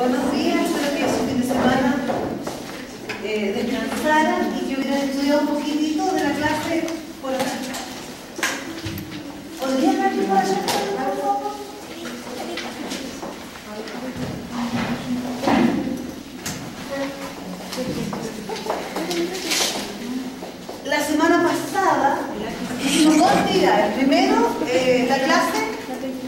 Buenos días, espero que su fin de semana descansaran y que hubieran estudiado un poquitito de la clase por acá. ¿Podrían abrir por allá, por favor? La semana pasada hicimos dos actividades. Primero, la clase,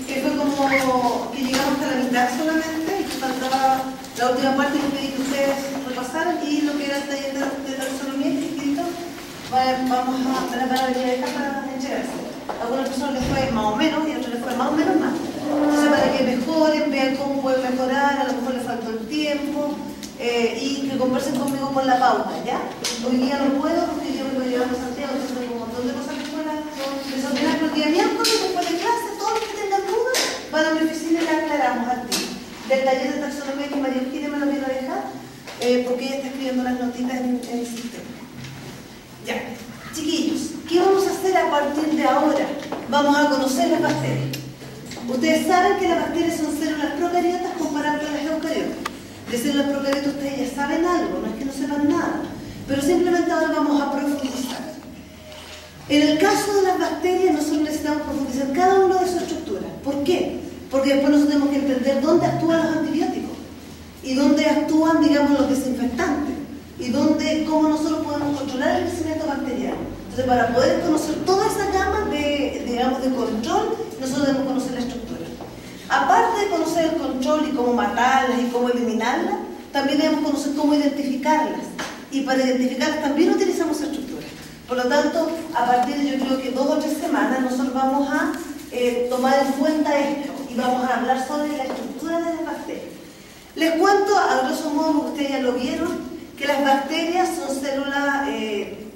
que fue como que llegamos hasta la mitad solamente, y que faltaba la última parte que pedí que ustedes repasaran, y lo que era el taller de taxonomía escrito, vamos a la para venir acá para entregarse. A algunas personas les fue más o menos y a otros les fue más o menos más. Entonces, para que mejoren, vean cómo pueden mejorar, a lo mejor les faltó el tiempo, y que conversen conmigo por la pauta, ¿ya? Hoy día no puedo porque yo me voy llevando a Santiago, entonces tengo un montón de cosas que fuera desordenar, pero el día miércoles, después de clase, todos los que tengan dudas van a mi oficina y la aclaramos al ti. Del taller de taxonomía que María Eugenia me lo quiero dejar, porque ella está escribiendo las notitas en el sistema. Ya, chiquillos, ¿qué vamos a hacer a partir de ahora? Vamos a conocer las bacterias. Ustedes saben que las bacterias son células procariotas comparables a las eucariotas. De células procariotas ustedes ya saben algo, no es que no sepan nada, pero simplemente ahora vamos a profundizar. En el caso de las bacterias, nosotros necesitamos profundizar cada una de sus estructuras. ¿Por qué? Porque después nosotros tenemos que entender dónde actúan los antibióticos y dónde actúan, digamos, los desinfectantes y cómo nosotros podemos controlar el crecimiento bacteriano. Entonces, para poder conocer toda esa gama de control, nosotros debemos conocer la estructura. Aparte de conocer el control y cómo matarlas y cómo eliminarlas, también debemos conocer cómo identificarlas. Y para identificarlas también utilizamos estructuras. Por lo tanto, a partir de yo creo que 2 o 3 semanas, nosotros vamos a tomar en cuenta esto y vamos a hablar sobre la estructura de las bacterias. Les cuento, a grosso modo, ustedes ya lo vieron, que las bacterias son células,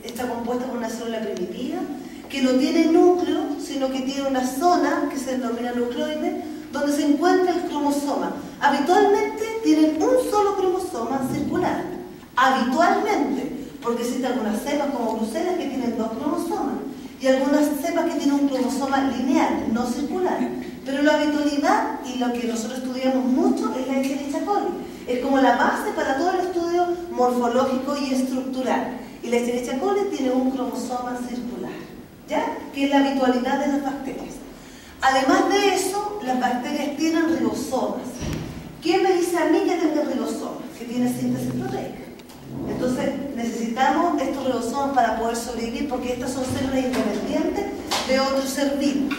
está compuesta por una célula primitiva, que no tiene núcleo, sino que tiene una zona que se denomina nucleoide, donde se encuentra el cromosoma. Habitualmente tienen un solo cromosoma circular. Habitualmente, porque existen algunas cepas como Bruselas que tienen 2 cromosomas y algunas cepas que tienen un cromosoma lineal, no circular. Pero la habitualidad y lo que nosotros estudiamos mucho es la Escherichia coli. Es como la base para todo el estudio morfológico y estructural. Y la Escherichia coli tiene un cromosoma circular, ¿ya? Que es la habitualidad de las bacterias. Además de eso, las bacterias tienen ribosomas. ¿Quién me dice a mí que tenga ribosomas? Que tiene síntesis proteica. Entonces, necesitamos estos ribosomas para poder sobrevivir porque estas son células independientes de otro ser vivo.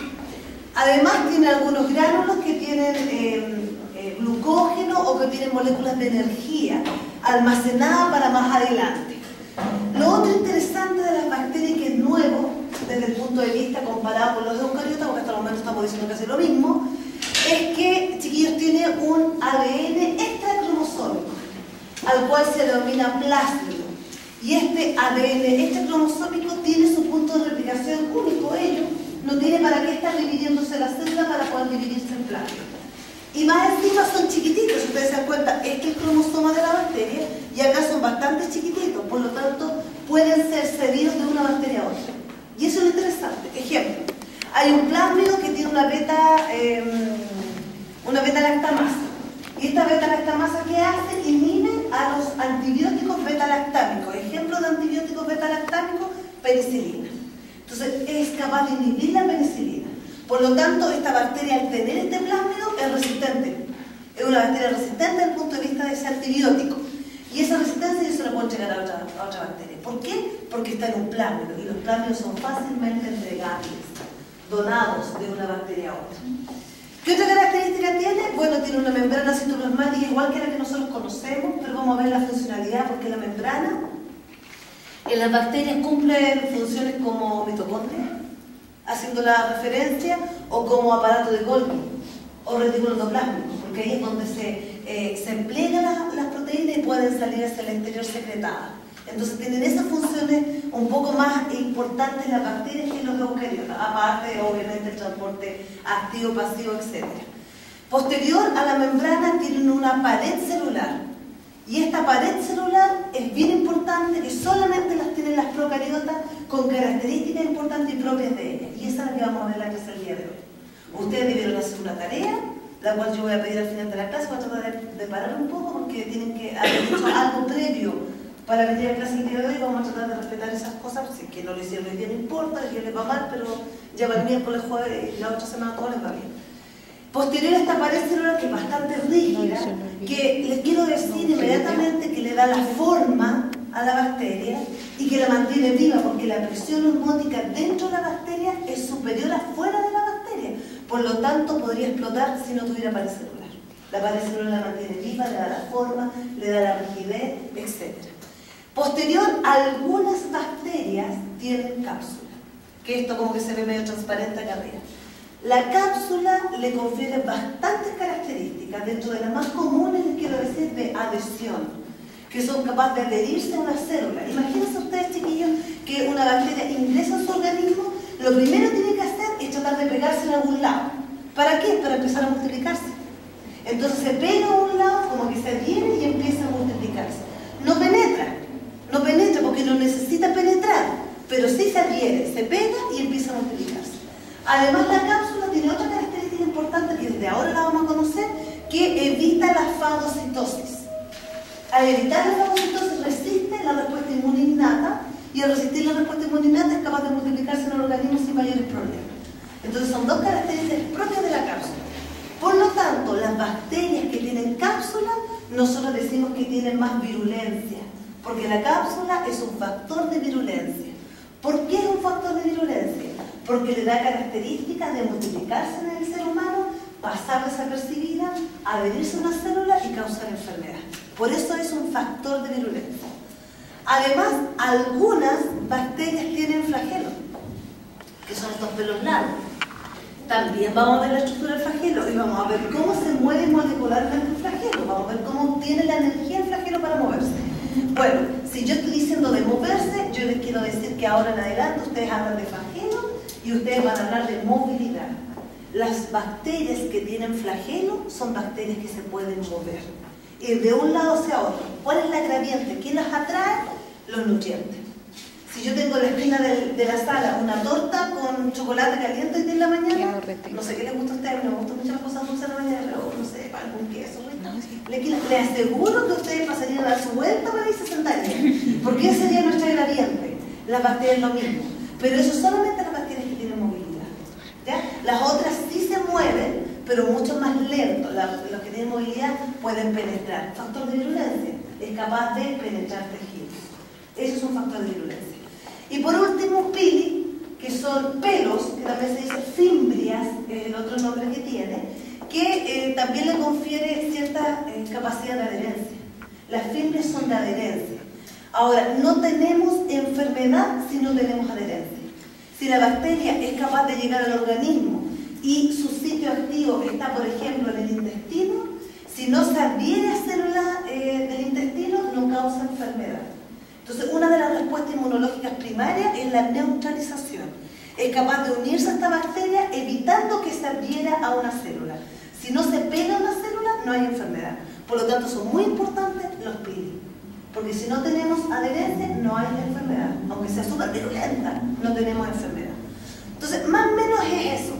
Además, tiene algunos gránulos que tienen glucógeno o que tienen moléculas de energía almacenada para más adelante. Lo otro interesante de las bacterias, que es nuevo desde el punto de vista comparado con los eucariotas, porque hasta el momento estamos diciendo casi lo mismo, es que, chiquillos, tiene un ADN extracromosómico, al cual se denomina plásmido. Y este ADN extracromosómico tiene su punto de replicación único. Ello no tiene para qué estar dividiéndose la célula para poder dividirse en plásmido. Y más encima son chiquititos, si ustedes se dan cuenta, este es el cromosoma de la bacteria y acá son bastante chiquititos, por lo tanto pueden ser cedidos de una bacteria a otra. Y eso es lo interesante. Ejemplo, hay un plásmido que tiene una beta-lactamasa. Y esta beta-lactamasa, ¿qué hace? Inhibe a los antibióticos beta-lactámicos. Ejemplo de antibióticos beta-lactámicos, penicilina. Entonces es capaz de inhibir la penicilina. Por lo tanto, esta bacteria, al tener este plásmido, es resistente. Es una bacteria resistente desde el punto de vista de ese antibiótico. Y esa resistencia yo se la puedo entregar a otra bacteria. ¿Por qué? Porque está en un plásmido. Y los plásmidos son fácilmente entregables, donados de una bacteria a otra. ¿Qué otra característica tiene? Bueno, tiene una membrana citoplasmática igual que la que nosotros conocemos, pero vamos a ver la funcionalidad, porque la membrana en las bacterias cumple funciones como mitocondria, haciendo la referencia, o como aparato de Golgi, o retículo endoplásmico, porque ahí es donde se emplean las proteínas y pueden salir hacia el exterior secretadas. Entonces tienen esas funciones un poco más importantes en las bacterias que en los eucariotas, aparte obviamente el transporte activo, pasivo, etc. Posterior a la membrana tienen una pared celular, y esta pared celular es bien importante, que solamente las tienen las procariotas con características importantes y propias de ellas, y esa es la que vamos a ver en la clase el día de hoy. Ustedes debieron hacer una tarea, la cual yo voy a pedir al final de la clase, voy a tratar de preparar un poco porque tienen que haber hecho algo previo para venir a clase el día de hoy. Vamos a tratar de respetar esas cosas, si es que no lo hicieron hoy día no importa, el día les va mal, pero ya va el miércoles, jueves y la otra semana todo les va bien. Posterior a esta pared celular que es bastante rígida, que les quiero decir inmediatamente que le da la forma a la bacteria y que la mantiene viva, porque la presión osmótica dentro de la bacteria es superior a fuera de la bacteria. Por lo tanto, podría explotar si no tuviera pared celular. La pared celular la mantiene viva, le da la forma, le da la rigidez, etc. Posterior, algunas bacterias tienen cápsula, que esto como que se ve medio transparente acá arriba. La cápsula le confiere bastantes características, dentro de las más comunes les quiero decir de adhesión, que son capaces de adherirse a una célula. Imagínense ustedes, chiquillos, que una bacteria ingresa a su organismo, lo primero que tiene que hacer es tratar de pegarse en algún lado. ¿Para qué? Para empezar a multiplicarse. Entonces se pega a un lado, como que se adhiere y empieza a multiplicarse. No penetra porque no necesita penetrar, pero sí se adhiere, se pega y empieza a multiplicarse. Además, la cápsula tiene otra característica importante que desde ahora la vamos a conocer, que evita la fagocitosis. Al evitar la fagocitosis resiste la respuesta inmune innata, y al resistir la respuesta inmune innata es capaz de multiplicarse en el organismo sin mayores problemas. Entonces son dos características propias de la cápsula. Por lo tanto, las bacterias que tienen cápsula, nosotros decimos que tienen más virulencia, porque la cápsula es un factor de virulencia. ¿Por qué es un factor de virulencia? Porque le da características de multiplicarse en el ser humano, pasar desapercibida, adherirse a una célula y causar enfermedad. Por eso es un factor de virulencia. Además, algunas bacterias tienen flagelos, que son estos pelos largos. También vamos a ver la estructura del flagelo y vamos a ver cómo se mueve molecularmente el flagelo. Vamos a ver cómo obtiene la energía el flagelo para moverse. Bueno, si yo estoy diciendo de moverse, yo les quiero decir que ahora en adelante ustedes hablan de flagelo y ustedes van a hablar de movilidad. Las bacterias que tienen flagelo son bacterias que se pueden mover, ir de un lado hacia otro. ¿Cuál es la gradiente? ¿Quién las atrae? Los nutrientes. Si yo tengo en la esquina de la sala una torta con chocolate caliente hoy día en la mañana, no sé qué les gusta a ustedes, me gustan mucho las cosas dulces en la mañana, pero no sé, pan con queso, le aseguro que ustedes pasarían a dar su vuelta para ahí se sentarían, porque ese sería nuestra gradiente. Las bacterias lo mismo, pero eso solamente las bacterias que tienen movilidad, ¿ya? Las otras sí se mueven, pero mucho más lento. Los que tienen movilidad pueden penetrar. Factor de virulencia, es capaz de penetrar tejidos. Eso es un factor de virulencia. Y por último, pili, que son pelos, que también se dice fimbrias, es el otro nombre que tiene, que también le confiere cierta capacidad de adherencia. Las fimbrias son de adherencia. Ahora, no tenemos enfermedad si no tenemos adherencia. Si la bacteria es capaz de llegar al organismo y su sitio activo está, por ejemplo, en el intestino, si no se adhiere a células del intestino, no causa enfermedad. Entonces, una de las respuestas inmunológicas primarias es la neutralización. Es capaz de unirse a esta bacteria evitando que se adhiera a una célula. Si no se pega a una célula, no hay enfermedad. Por lo tanto, son muy importantes los pili. Porque si no tenemos adherencia, no hay enfermedad. Aunque sea súper virulenta, no tenemos enfermedad. Entonces, más o menos es eso.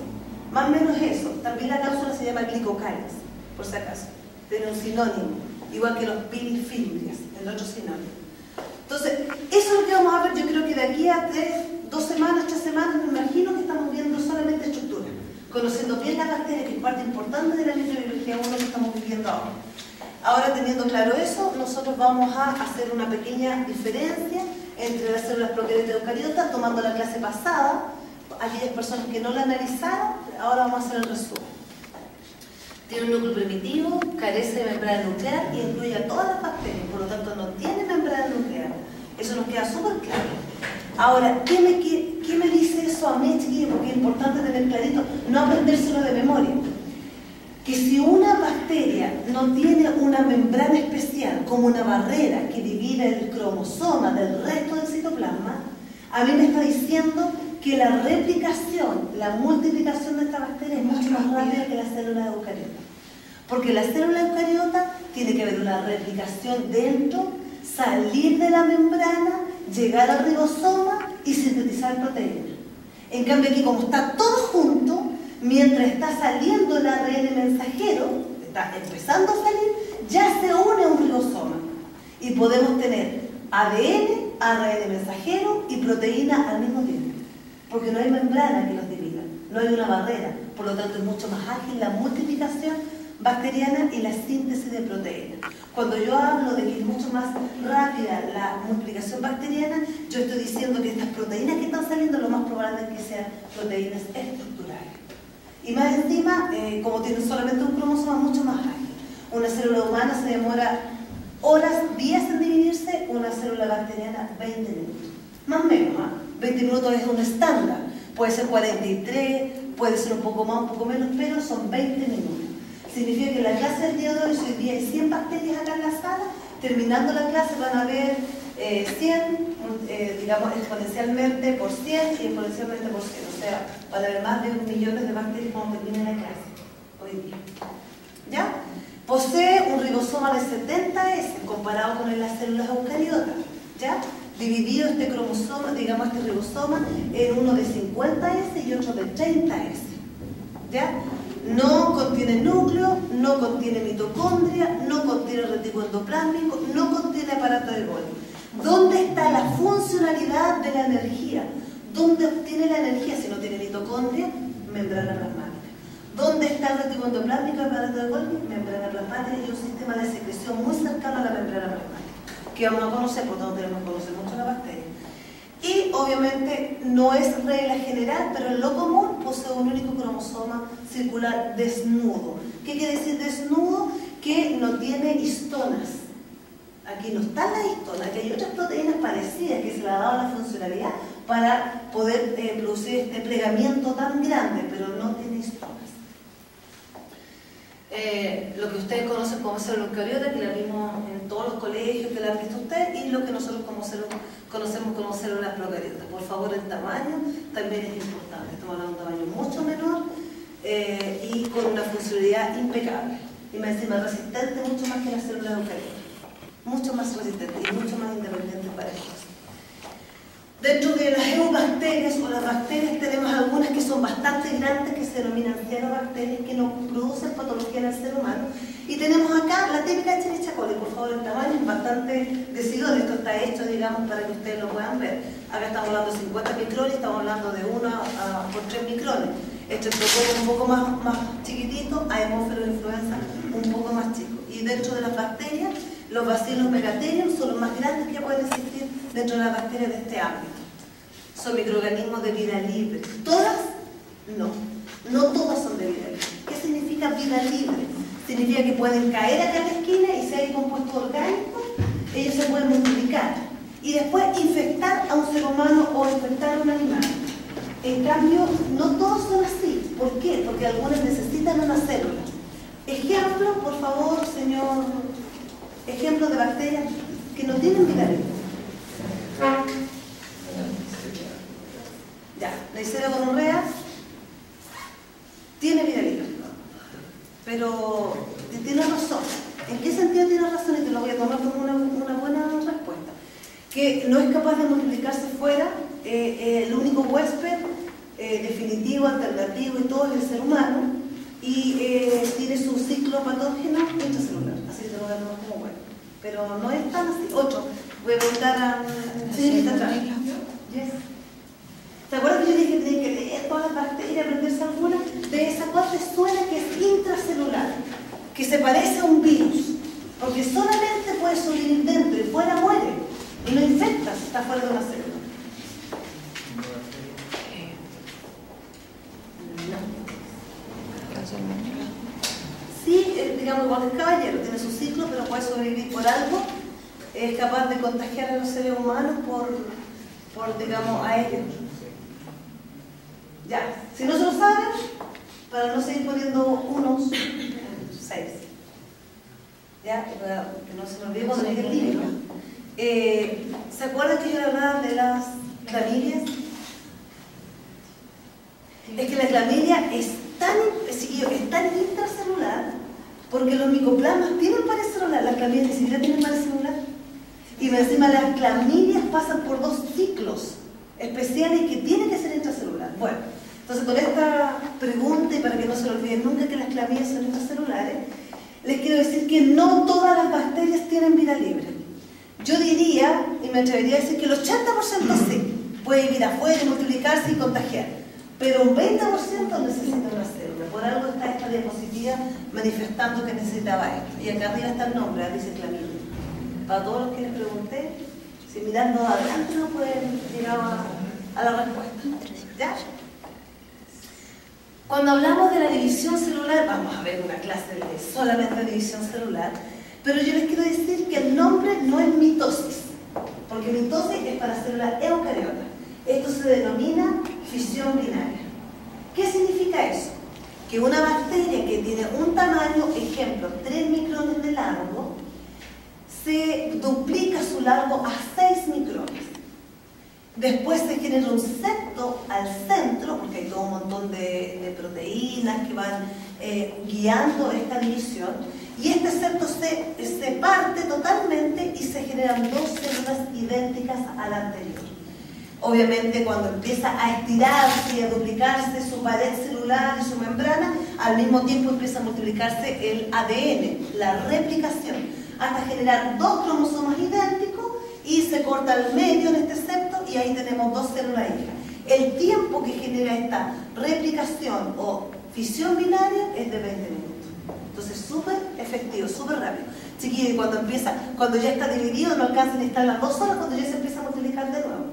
Más o menos eso. También la cápsula se llama glicocales, por si acaso. Tiene un sinónimo. Igual que los pilifimbrias, el otro sinónimo. Entonces, eso es lo que vamos a ver. Yo creo que de aquí a 2 semanas, 3 semanas, me imagino que estamos viendo solamente estructura. Conociendo bien las bacterias, que es parte importante de la microbiología 1 que estamos viviendo ahora. Ahora, teniendo claro eso, nosotros vamos a hacer una pequeña diferencia entre las células procariotas y eucariotas, tomando la clase pasada. Aquellas personas que no la analizaron, ahora vamos a hacer el resumen. Tiene un núcleo primitivo, carece de membrana nuclear y incluye a todas las bacterias, por lo tanto no tiene membrana nuclear. Eso nos queda súper claro. Ahora, ¿qué me dice eso a mí, chiquillos? Porque es importante tener clarito, no aprendérselo de memoria. Que si una bacteria no tiene una membrana especial, como una barrera que divide el cromosoma del resto del citoplasma, a mí me está diciendo que la replicación, la multiplicación de esta bacteria es mucho más rápida que la célula eucariota. Porque la célula eucariota tiene que haber una replicación dentro, salir de la membrana, llegar al ribosoma y sintetizar proteínas. En cambio aquí, como está todo junto, mientras está saliendo el ADN mensajero, está empezando a salir, ya podemos tener ADN, ARN mensajero y proteína al mismo tiempo, porque no hay membrana que los divida, no hay una barrera, por lo tanto es mucho más ágil la multiplicación bacteriana y la síntesis de proteínas. Cuando yo hablo de que es mucho más rápida la multiplicación bacteriana, yo estoy diciendo que estas proteínas que están saliendo lo más probable es que sean proteínas estructurales. Y más encima, como tienen solamente un cromosoma, mucho más ágil. Una célula humana se demora horas, días en dividirse, una célula bacteriana 20 minutos. Más o menos, 20 minutos es un estándar. Puede ser 43, puede ser un poco más, un poco menos, pero son 20 minutos. Significa que en la clase del día de hoy, si hoy día hay 100 bacterias acá en la sala, terminando la clase van a haber 100, digamos, exponencialmente por 100 y exponencialmente por 100. O sea, van a haber más de 1 millón de bacterias cuando termine la clase, hoy día. ¿Ya? Posee un ribosoma de 70S comparado con las células eucariotas, ¿ya? Dividido este cromosoma, digamos este ribosoma, en uno de 50S y otro de 30S, ¿ya? No contiene núcleo, no contiene mitocondria, no contiene retículo endoplásmico, no contiene aparato de Golgi. ¿Dónde está la funcionalidad de la energía? ¿Dónde obtiene la energía si no tiene mitocondria? Membrana plasmática. ¿Dónde está el retículo endoplásmico, aparato de Golgi? Membrana plasmática y un sistema de secreción muy cercano a la membrana plasmática, que vamos a conocer, por tanto tenemos que conocer mucho la bacteria. Y obviamente no es regla general, pero en lo común posee un único cromosoma circular desnudo. ¿Qué quiere decir desnudo? Que no tiene histonas. Aquí no están las histonas, aquí hay otras proteínas parecidas que se le ha dado la funcionalidad para poder producir este plegamiento tan grande, pero no tiene histonas. Lo que ustedes conocen como célula eucariota, que la vimos en todos los colegios, que la han visto ustedes, y lo que nosotros conocemos como células procariotas. Por favor, el tamaño también es importante. Estamos hablando de un tamaño mucho menor y con una funcionalidad impecable. Y más encima resistente mucho más que las células eucariotas. Mucho más resistente y mucho más independiente para ellos. Dentro de las eubacterias o las bacterias tenemos algunas que son bastante grandes, que se denominan cianobacterias, que no producen patología en el ser humano. Y tenemos acá la típica Escherichia coli. Por favor, el tamaño es bastante decidor. Esto está hecho, digamos, para que ustedes lo puedan ver. Acá estamos hablando de 50 micrones, estamos hablando de 1 por 3 micrones. Este es un poco más chiquitito, Haemophilus influenza un poco más chico. Y dentro de las bacterias, los Bacillus megatherium son los más grandes que pueden existir dentro de las bacterias de este ámbito. Son microorganismos de vida libre. ¿Todas? No. No todas son de vida libre. ¿Qué significa vida libre? Significa que pueden caer acá en la esquina y si hay compuesto orgánico, ellos se pueden multiplicar y después infectar a un ser humano o infectar a un animal. En cambio, no todos son así. ¿Por qué? Porque algunas necesitan una célula. Ejemplo, por favor, señor. Ejemplos de bacterias que no tienen vida libre. Ya, la Neisseria gonorrea tiene vida libre. Pero tiene razón. ¿En qué sentido tiene razón? Y te lo voy a tomar como una buena respuesta. Que no es capaz de multiplicarse fuera, el único huésped definitivo, alternativo y todo es el ser humano, y tiene su ciclo patógeno intracelular. Así que te lo voy a tomar como bueno. Pero no es tan así. Otro. Voy a preguntar a señorita atrás. Yes. ¿Te acuerdas que yo dije que tenía que leer todas las bacterias, aprenderse algunas? De esa cual te suena que es intracelular, que se parece a un virus, porque solamente puede sobrevivir dentro y fuera muere, y no infecta si está fuera de una célula. Sí, digamos igual que el caballero, tiene su ciclo, pero puede sobrevivir por algo, es capaz de contagiar a los seres humanos por digamos, a ellos. Ya, si no se lo saben, para no seguir poniendo unos, 6. Ya, para que no se me olvide cuando llegue el libro. ¿Se acuerdan que yo hablaba de las clamilias? Es que la clamidia es tan intracelular porque los micoplasmas tienen pared celular, las clamilias ni siquiera tienen pared celular. Y encima las clamilias pasan por 2 ciclos especiales que tienen que ser intracelular. Bueno, entonces con esta pregunta, y para que no se lo olviden nunca que las clamilias son intracelulares, les quiero decir que no todas las bacterias tienen vida libre. Yo diría, y me atrevería a decir que el 80% sí, puede vivir afuera y multiplicarse y contagiar, pero un 20% necesita una célula. Por algo está esta diapositiva manifestando que necesitaba esto. Y acá arriba está el nombre, dice clamidia. Para todos los que les pregunté, si mirando adelante no pueden llegar a la respuesta. ¿Ya? Cuando hablamos de la división celular, vamos a ver una clase de solamente división celular, pero yo les quiero decir que el nombre no es mitosis, porque mitosis es para células eucariotas. Esto se denomina fisión binaria. ¿Qué significa eso? Que una bacteria que tiene un tamaño, ejemplo, 3 micrones de largo, se duplica su largo a 6 micrones. Después se genera un septo al centro, porque hay todo un montón de proteínas que van guiando esta división, y este septo se parte totalmente y se generan dos células idénticas a la anterior. Obviamente cuando empieza a estirarse y a duplicarse su pared celular y su membrana, al mismo tiempo empieza a multiplicarse el ADN, la replicación, hasta generar dos cromosomas idénticos y se corta el medio en este septo y ahí tenemos dos células hijas. El tiempo que genera esta replicación o fisión binaria es de 20 minutos. Entonces súper efectivo, súper rápido. Chiquillos, cuando ya está dividido no alcanzan a estar las 2 horas cuando ya se empieza a multiplicar de nuevo.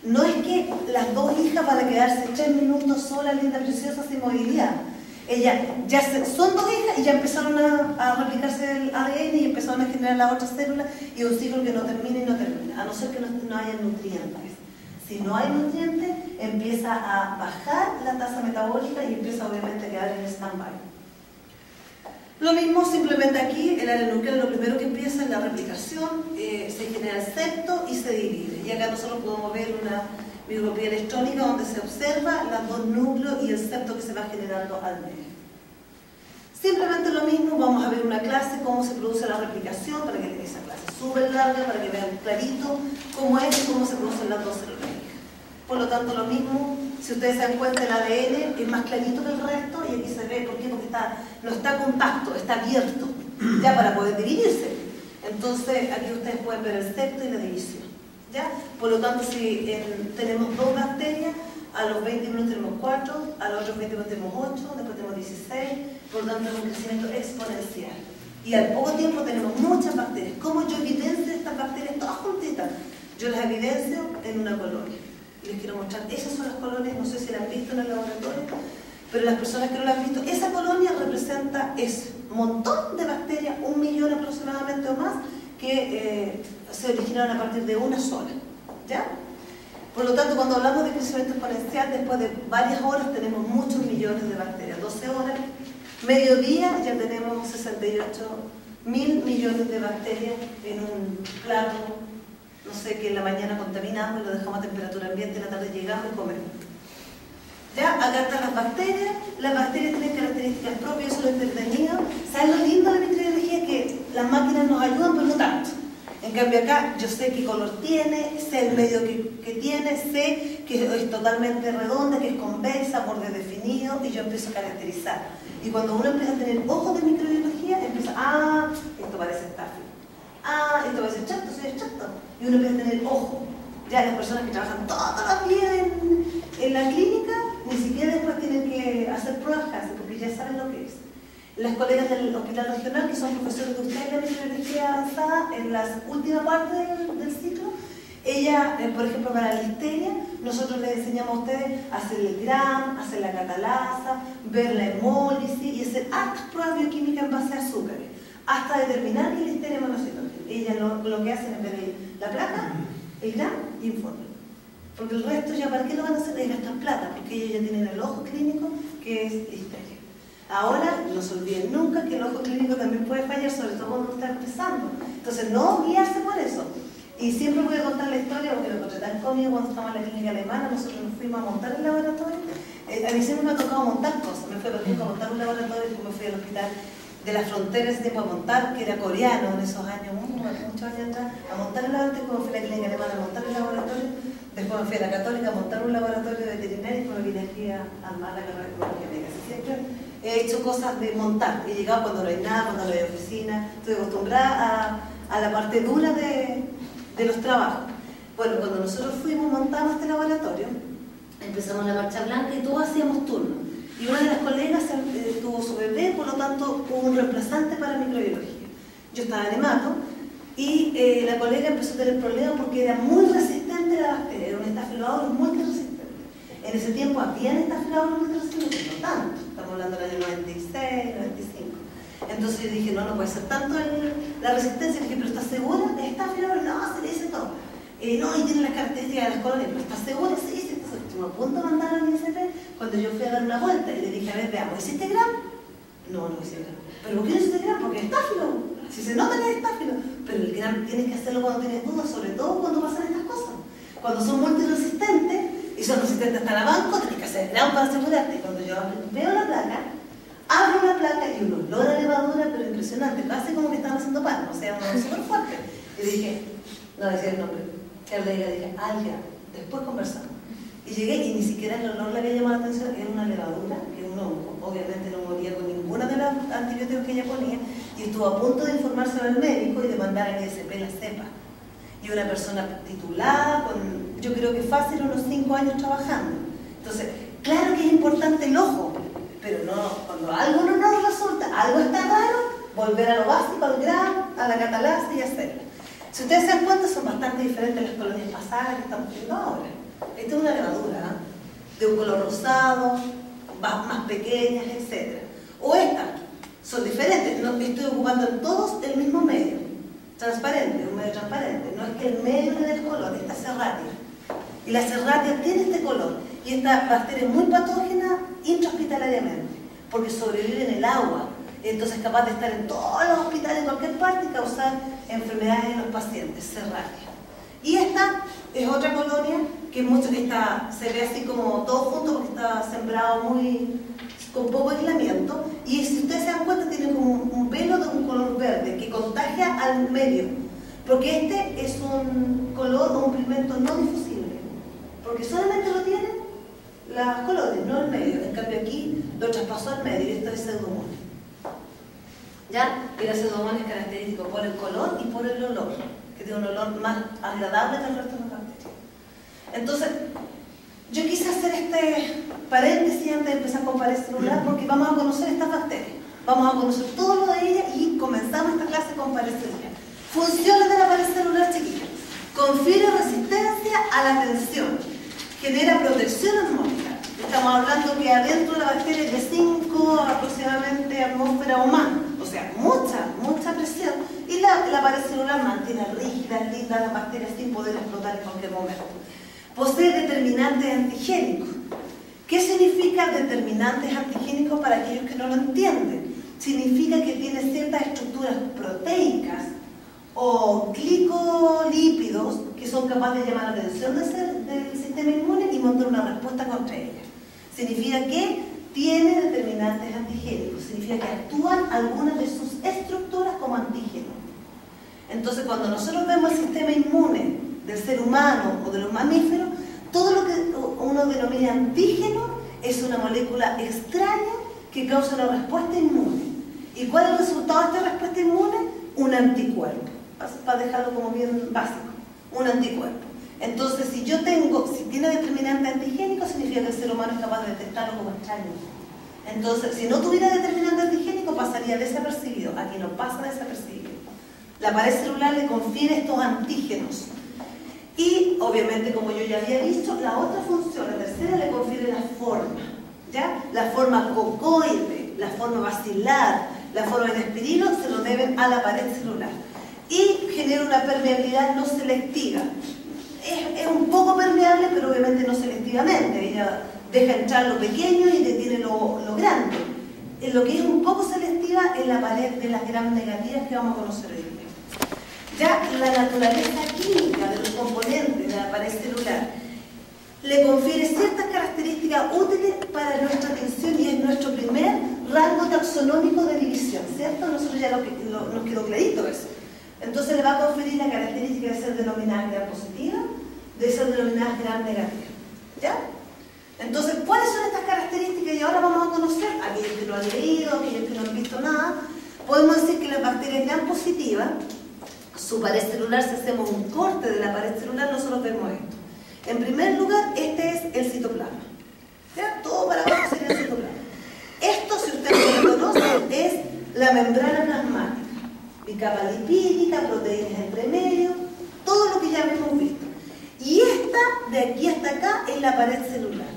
No es que las dos hijas van a quedarse 3 minutos solas, lindas, preciosas, sin movilidad. Son dos hijas y ya empezaron a replicarse el ADN y empezaron a generar las otras células y un ciclo que no termina y no termina, a no ser que no haya nutrientes. Si no hay nutrientes, empieza a bajar la tasa metabólica y empieza obviamente a quedar en stand-by. Lo mismo, simplemente aquí, el área nuclear lo primero que empieza es la replicación, se genera el septo y se divide. Y acá nosotros podemos ver una microscopía electrónica donde se observa los dos núcleos y el septo que se va generando al medio. Simplemente lo mismo, vamos a ver una clase, cómo se produce la replicación, para que esa clase es súper larga, para que vean clarito cómo es y cómo se producen las dos células. Por lo tanto, lo mismo, si ustedes se dan cuenta, el ADN es más clarito que el resto y aquí se ve, ¿por qué? Porque no está compacto, está abierto, ya para poder dividirse. Entonces, aquí ustedes pueden ver el septo y la división, ¿ya? Por lo tanto, si tenemos dos bacterias, a los 20 minutos tenemos 4, a los otros 20 minutos tenemos 8, después tenemos 16, por lo tanto es un crecimiento exponencial. Y al poco tiempo tenemos muchas bacterias. ¿Cómo yo evidencio estas bacterias todas juntitas? Yo las evidencio en una colonia. Les quiero mostrar, esas son las colonias, no sé si las han visto en el laboratorio, pero las personas que no las han visto, esa colonia representa ese montón de bacterias, 1 millón aproximadamente o más, que se originaron a partir de una sola, ¿ya? Por lo tanto, cuando hablamos de crecimiento exponencial, después de varias horas tenemos muchos millones de bacterias, 12 horas, mediodía ya tenemos 68.000 millones de bacterias en un plato. No sé, que en la mañana contaminamos y lo dejamos a temperatura ambiente, en la tarde llegamos y comemos. Ya, acá están las bacterias tienen características propias, eso es lo entretenido. ¿Saben lo lindo de la microbiología? Que las máquinas nos ayudan, pero no tanto. En cambio acá, yo sé qué color tiene, sé el medio que tiene, sé que es totalmente redonda, que es convexa, borde definido, y yo empiezo a caracterizar. Y cuando uno empieza a tener ojos de microbiología, empieza, esto parece estáfico. Esto va a ser chato, soy chato. Y uno empieza a tener ojo. Ya las personas que trabajan todos los días en la clínica, ni siquiera después tienen que hacer pruebas casi, porque ya saben lo que es. Las colegas del hospital regional, que son profesores de ustedes de microbiología avanzada, en la última parte del ciclo, ella, por ejemplo, para la listeria, nosotros les enseñamos a ustedes a hacer el gram, hacer la catalasa, ver la hemólisis y hacer hartas pruebas bioquímicas en base a azúcares, hasta determinar que la listeria es monocitógena. Ella lo que hacen en vez de la placa, el gram, informe. Porque el resto ya, ¿para qué lo van a hacer? Ellos gastan plata, porque ellos ya tienen el ojo clínico, que es listeria. Ahora, no se olviden nunca que el ojo clínico también puede fallar, sobre todo cuando está empezando. Entonces, no guiarse por eso. Y siempre voy a contar la historia, porque lo encontré tan cómico cuando estábamos en la clínica alemana, nosotros nos fuimos a montar el laboratorio. A mí siempre me ha tocado montar cosas. Me fui, por ejemplo, a montar un laboratorio, después me fui al hospital de las fronteras de tiempo a montar, que era coreano en esos años, muchos años atrás, a montar el laboratorio, después me fui a la clínica alemana a montar el laboratorio, después me fui a la católica a montar un laboratorio veterinario y después me vine aquí a armar la carrera de ecología médica. Siempre he hecho cosas de montar, he llegado cuando no hay nada, cuando no hay oficina, estoy acostumbrada a la parte dura de de los trabajos. Bueno, cuando nosotros fuimos, montamos este laboratorio, empezamos la marcha blanca y todos hacíamos turno. Y una de las colegas tuvo su bebé, por lo tanto hubo un reemplazante para microbiología. Yo estaba en hemato y la colega empezó a tener problemas porque era muy resistente a la bacteria, era un estafilococcus multiresistente. En ese tiempo habían estafilococcus multiresistentes, no tanto, estamos hablando del año 96, 95. Entonces yo dije, no puede ser tanto la resistencia. Le dije, ¿pero estás segura? ¿Estafilococcus? No, se le dice todo. No, y tiene las características de las colonias, ¿pero estás segura? Sí, sí. Entonces estuve a punto de mandar a mi ICP cuando yo fui a dar una vuelta y le dije, a ver, veamos, ¿hiciste gram? No hice gram. ¿Pero por qué no hiciste gram? Porque es estáfilo. Si se nota que es estáfilo. Pero el gram tienes que hacerlo cuando tienes dudas, sobre todo cuando pasan estas cosas. Cuando son multiresistentes y son resistentes hasta la banco, tienes que hacer gram para asegurarte. Cuando yo veo la placa, abro la placa y un olor a levadura, pero impresionante, casi como que estaban haciendo pan, o sea, un olor súper fuerte. Y dije, no decía el nombre, que le dije, ya, después conversamos. Y llegué y ni siquiera el olor le había llamado la atención, era una levadura, que es un hongo, obviamente no moría con ninguna de los antibióticos que ella ponía, y estuvo a punto de informarse al médico y de mandar al ISP la cepa. Y una persona titulada, con, yo creo que fácil, unos 5 años trabajando. Entonces, claro que es importante el ojo, pero no, cuando algo no nos resulta, algo está raro, volver a lo básico, al gram, a la catalasa y hacerla. Si ustedes se dan cuenta, son bastante diferentes las colonias pasadas que estamos viendo ahora. Esta es una levadura, de un color rosado, más pequeñas, etc. O estas, son diferentes. No, estoy ocupando en todos el mismo medio. Transparente, un medio transparente. No es que el medio le dé el color, esta serratia. Y la serratia tiene este color. Y esta bacteria es muy patógena intrahospitalariamente, porque sobrevive en el agua. Entonces es capaz de estar en todos los hospitales, en cualquier parte, y causar enfermedades en los pacientes, serratia. Y esta es otra colonia que esta se ve así como todo junto porque está sembrado con poco aislamiento. Y si ustedes se dan cuenta, tiene como un velo de un color verde que contagia al medio. Porque este es un color o un pigmento no difusible. Porque solamente lo tienen las colonias, no el medio. En cambio aquí lo traspasó al medio y esto es pseudomonas. ¿Ya? Y la pseudomonas es característico por el color y por el olor, que tiene un olor más agradable que el resto de las bacterias. Entonces, yo quise hacer este paréntesis antes de empezar con pared celular porque vamos a conocer estas bacterias. Vamos a conocer todo lo de ellas y comenzamos esta clase con pared celular. Funciones de la pared celular, chiquillos. Confiere resistencia a la tensión. Genera protección atmosférica. Estamos hablando que adentro de la bacteria es de 5 aproximadamente atmósferas o más. O sea, mucha presión. Y la pared celular mantiene rígidas, lindas las bacterias sin poder explotar en cualquier momento. Posee determinantes antigénicos. ¿Qué significa determinantes antigénicos para aquellos que no lo entienden? Significa que tiene ciertas estructuras proteicas o glicolípidos que son capaces de llamar la atención del sistema inmune y montar una respuesta contra ellas. Significa que tiene determinantes antigénicos, significa que actúan algunas de sus estructuras como antígenos. Entonces, cuando nosotros vemos el sistema inmune del ser humano o de los mamíferos, todo lo que uno denomina antígeno es una molécula extraña que causa una respuesta inmune. ¿Y cuál es el resultado de esta respuesta inmune? Un anticuerpo, para dejarlo como bien básico, un anticuerpo. Entonces, si tiene determinante antigénico, significa que el ser humano es capaz de detectarlo como extraño. Entonces, si no tuviera determinante antigénico, pasaría desapercibido. Aquí no pasa desapercibido. La pared celular le confiere estos antígenos. Y, obviamente, como yo ya había dicho, la otra función, la tercera, le confiere la forma. ¿Ya? La forma cocoide, la forma basilar, la forma de espirilo, se lo deben a la pared celular. Y genera una permeabilidad no selectiva. Es un poco permeable, pero obviamente no selectivamente. Ella deja entrar lo pequeño y detiene lo grande. En lo que es un poco selectiva es la pared de las gram negativas que vamos a conocer hoy día. Ya la naturaleza química de los componentes de la pared celular le confiere ciertas características útiles para nuestra atención y es nuestro primer rango taxonómico de división, ¿cierto? Nosotros ya nos quedó clarito eso. Entonces le va a conferir la característica de ser denominada gram positiva, de ser denominada gram negativa. ¿Ya? Entonces, ¿cuáles son estas características? Y ahora vamos a conocer, aquellos que no han leído, aquellos que no han visto nada, podemos decir que las bacterias gram positivas su pared celular, si hacemos un corte de la pared celular, nosotros vemos esto. En primer lugar, este es el citoplasma. ¿Ya? Todo para abajo sería el citoplasma. Esto, si ustedes lo conocen, es la membrana plasmática. Bicapa lipídica, proteínas entre medio, todo lo que ya hemos visto. Y esta, de aquí hasta acá, es la pared celular.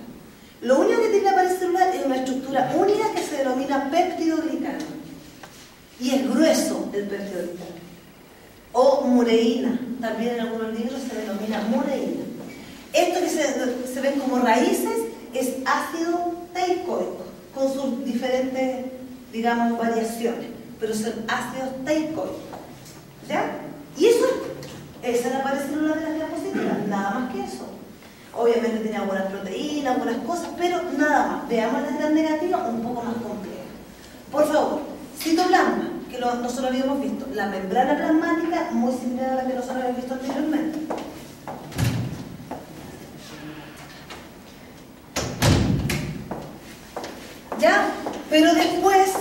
Lo único que tiene la pared celular es una estructura única que se denomina péptidoglicano. Y es grueso el péptidoglicano. O mureína, también en algunos libros se denomina mureína. Esto que se ven como raíces es ácido teicoico, con sus diferentes, digamos, variaciones, pero son ácidos teicoicos. ¿Ya? Y eso, esa es la pared celular de las diapositivas, nada más que eso. Obviamente tiene algunas proteínas, algunas cosas, pero nada más. Veamos la gran negativa un poco más compleja. Por favor, citoplasma, que nosotros habíamos visto. La membrana plasmática, muy similar a la que nosotros habíamos visto anteriormente. ¿Ya? Pero después,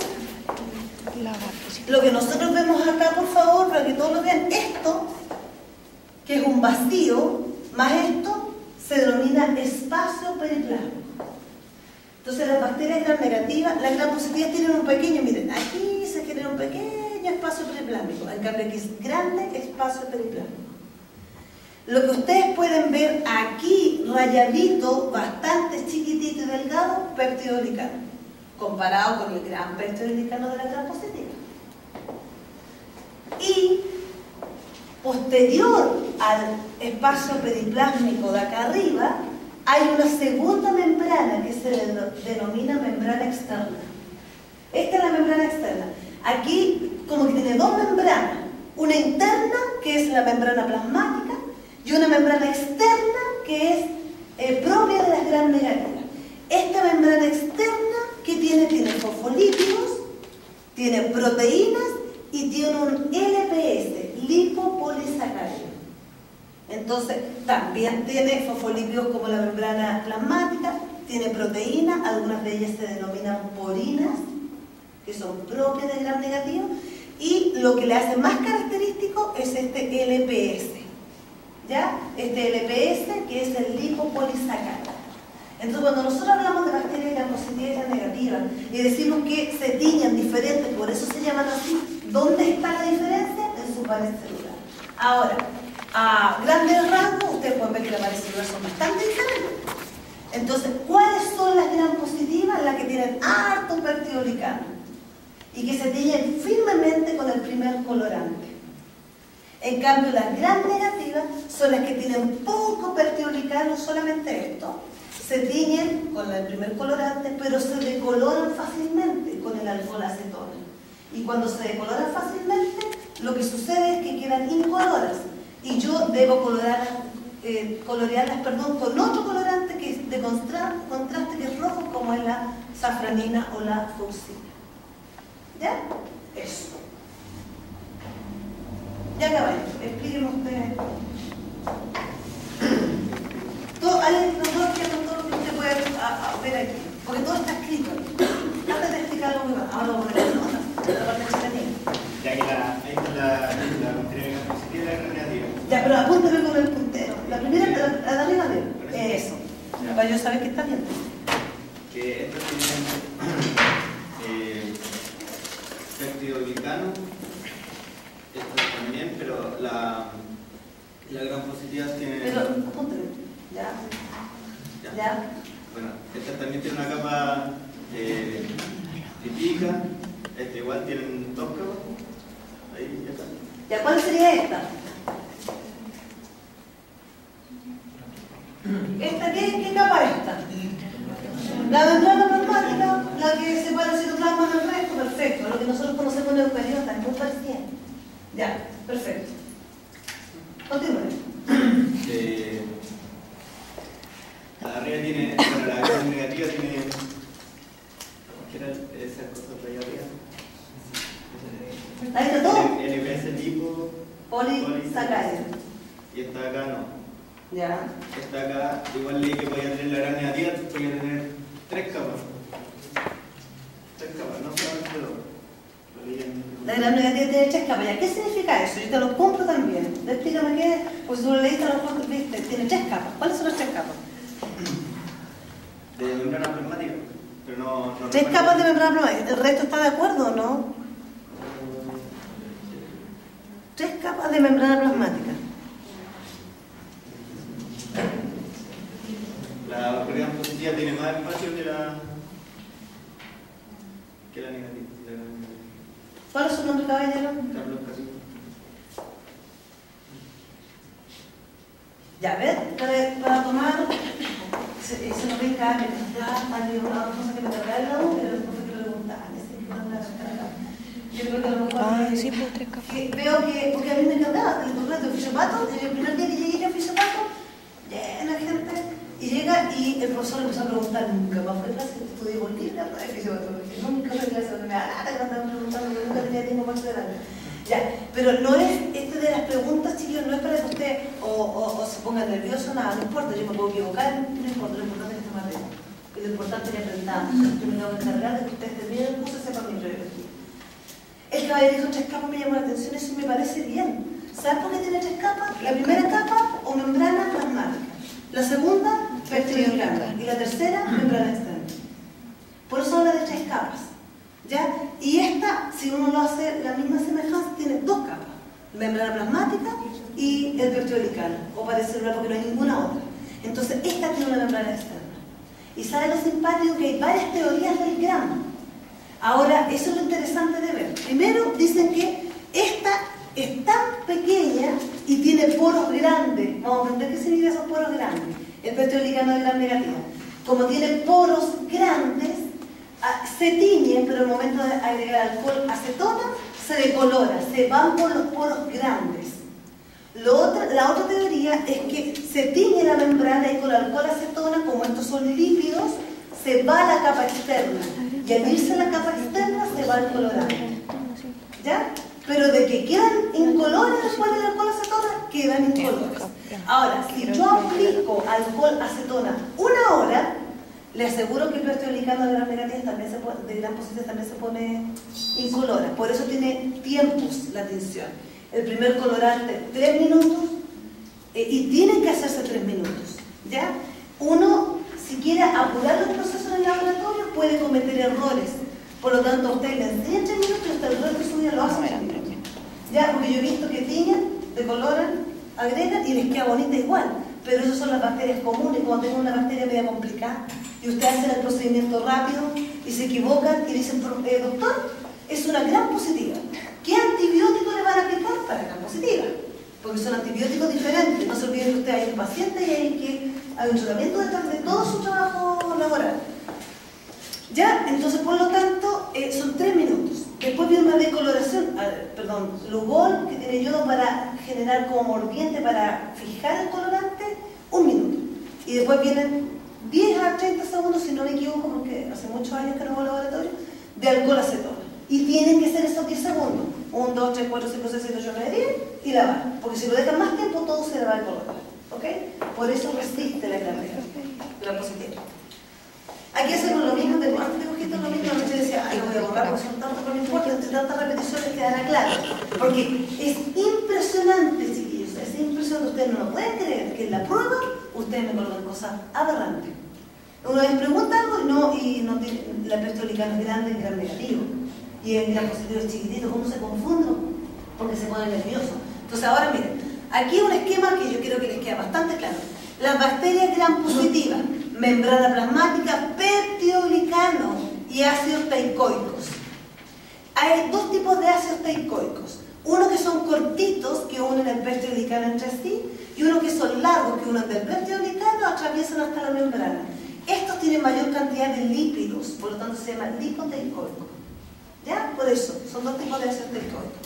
lo que nosotros vemos acá, por favor, para que todos lo vean, esto, que es un vacío, más esto, se denomina espacio periplasmático. Entonces las bacterias gram negativas, las gram positivas tienen un pequeño, miren, aquí se genera un pequeño espacio periplásmico, en cambio aquí es grande espacio periplásmico. Lo que ustedes pueden ver aquí, rayadito, bastante chiquitito y delgado, péptidoglicano, comparado con el gran péptidoglicano de la gram positiva. Y posterior al espacio periplásmico de acá arriba, hay una segunda membrana que se denomina membrana externa. Esta es la membrana externa. Aquí como que tiene dos membranas, una interna que es la membrana plasmática y una membrana externa que es propia de las gram negativas. Esta membrana externa que tiene fosfolípidos, tiene proteínas y tiene un LPS, lipopolisacárido. Entonces, también tiene fosfolípidos como la membrana plasmática, tiene proteínas, algunas de ellas se denominan porinas, que son propias del gram negativo, y lo que le hace más característico es este LPS, ¿ya? Este LPS que es el lipopolisacárido. Entonces, cuando nosotros hablamos de bacterias gram positivas y gram negativas y decimos que se tiñen diferentes, por eso se llaman así, ¿dónde está la diferencia? En su pared celular. Ahora, a grandes rasgos, ustedes pueden ver que las paredes celulares son bastante diferentes. Entonces, ¿cuáles son las gram positivas? Las que tienen harto péptidoglicano y que se tiñen firmemente con el primer colorante. En cambio, las gram negativas son las que tienen poco péptidoglicano, solamente esto. Se tiñen con el primer colorante, pero se decoloran fácilmente con el alcohol acetona. Y cuando se decoloran fácilmente, lo que sucede es que quedan incoloras. Y yo debo colorearlas con otro colorante que es de contraste, que es rojo, como es la safranina o la fucsia. ¿Ya? Eso. Ya acabé. Explíquenme ustedes. Hay todo lo que usted puede ver aquí. Porque todo está escrito. Antes de explicar algo más, ahora vamos a poner la parte chicanina. Ya que ahí está la bacteria positiva y la gram negativa. Ya, pero apúntame con el puntero. La primera, la de arriba, bien. Eso. Ya. Para yo saber que está bien. Que estos tienen péptidoglicano, estos también, pero la gram positiva tiene. Pero apúntame. Ya. Ya. Bueno, esta también tiene una capa lipídica. Igual tienen dos capas. Ahí ya está. ¿Ya cuál sería esta? ¿Esta qué capa es esta? La membrana plasmática, la que separa el citoplasma del resto, perfecto. Lo que nosotros conocemos en eucariota, es muy parecida. Ya, perfecto. Continúe. La de arriba tiene, bueno, la gram negativa tiene. ¿Qué era esa cosa de ahí arriba? Ahí está todo. El LPS lipo Polisacárido. Y esta acá no. Ya. Esta acá, igual leí que podía tener la gram negativa, podía tener tres capas. Tres capas, no solamente dos. La gran negativa tiene 3 capas. ¿Ya qué significa eso? Yo te lo compro también. Explícame qué es, pues si tú lo leíste a lo mejor viste, tiene 3 capas. ¿Cuáles son las 3 capas? De membrana plasmática, pero no 3 capas de membrana plasmática. ¿El resto está de acuerdo o no? 3 capas de membrana plasmática. La oscuridad positiva tiene más espacio que la negativa. ¿Cuál es su nombre, caballero? Carlos Castillo. Ya, a ver, para tomar, se nos ve cada vez, ya, hay una cosa que me trae al lado, pero después que preguntar, yo creo que a lo mejor, sí, pues 3 capas. Veo que, porque a mí me encantaba, el doctorado de Fisiopato, el primer día que llegué yo a Fisiopato, llena de gente, y llega y el profesor le empezó a preguntar, nunca más fue clase, estudié por libre, de Fisiopato, porque nunca fue clase, donde me da nada que me andaban preguntando, porque nunca tenía tiempo para estudiar. Ya, pero no es, de las preguntas, chicos, no es para que usted o se ponga nervioso, nada, no importa, yo me puedo equivocar, no importa, lo importante es que esté más lejos. Y lo importante es que aprendamos, yo me tengo que encargar de que ustedes terminen el curso y sepan mi biología. El caballero dijo 3 capas, me llamó la atención, eso me parece bien. ¿Sabes por qué tiene 3 capas? La primera capa o membrana plasmática, la segunda, vertebral, y la tercera, membrana externa. Por eso habla de 3 capas. ¿Ya? Y esta, si uno lo hace la misma semejanza, tiene 2 capas, membrana plasmática y el vertebral, o parecerlo porque no hay ninguna otra. Entonces, esta tiene una membrana externa. Y sabe lo simpático que hay varias teorías del gramo. Ahora, eso es lo interesante de ver. Primero, dicen que esta es tan pequeña y tiene poros grandes. Vamos a aprender qué significa esos poros grandes. El vertebral de gran negativa. Como tiene poros grandes, se tiñe, pero al momento de agregar alcohol acetona, se decolora, se van por los poros grandes. La otra teoría es que se tiñe la membrana y con el alcohol acetona, como estos son lípidos, se va a la capa externa. Y al irse a la capa externa, se va el colorante. ¿Ya? Pero de que quedan incolores después del alcohol acetona, quedan incolores. Ahora, si yo aplico alcohol acetona 1 hora, le aseguro que el vertebral de gran negativa también de gran positiva también se pone incolora. Por eso tiene tiempos la tinción. El primer colorante 3 minutos y tienen que hacerse 3 minutos. ¿Ya? Uno, si quiere apurar los procesos en el laboratorio, puede cometer errores. Por lo tanto, usted le enseña 3 minutos y hasta el resto de su vida lo hace 3 minutos. ¿Ya? Porque yo he visto que tiñen, decoloran, agregan y les queda bonita igual. Pero esas son las bacterias comunes. Cuando tengo una bacteria media complicada y ustedes hacen el procedimiento rápido y se equivocan y dicen, doctor, es una gran positiva. ¿Qué antibiótico le van a aplicar para gran positiva? Porque son antibióticos diferentes. No se olviden que usted hay un paciente y hay un tratamiento detrás de todo su trabajo laboral. ¿Ya? Entonces, por lo tanto, son 3 minutos. Después viene una decoloración, Lugol, que tiene yodo para generar como mordiente, para fijar el colorante, 1 minuto. Y después vienen 10 a 30 segundos, si no me equivoco, porque hace muchos años que no voy al laboratorio, de alcohol acetona. Y tienen que ser esos 10 segundos. 1, 2, 3, 4, 5, 6, 7, 8, 9, 10 y lavar. Porque si lo dejan más tiempo, todo se le va a colorar. ¿Ok? Por eso resiste la gravedad, la positiva. Aquí hacemos lo mismo, antes de cogiste lo mismo, yo decía, ay, lo voy a borrar porque son tantos, no me importa, entre tantas repeticiones quedará claro. Porque es impresionante, chiquillos, es impresionante, ustedes no lo pueden creer, que en la prueba ustedes me colocan cosas aberrantes. Uno les pregunta algo y no tiene, la pertolicana es grande, es gran negativo, y el gran positivo es chiquitito, ¿cómo se confunde? Porque se pone nervioso. Entonces ahora miren, aquí un esquema que yo creo que les queda bastante claro. Las bacterias gran positivas, membrana plasmática, peptidolicano y ácidos teicoicos. Hay 2 tipos de ácidos teicoicos. Uno que son cortitos, que unen el peptidolicano entre sí, y uno que son largos, que unen del peptidolicano, atraviesan hasta la membrana. Estos tienen mayor cantidad de lípidos, por lo tanto se llama lipoteicoico. ¿Ya? Por eso, son 2 tipos de ácidos teicoicos.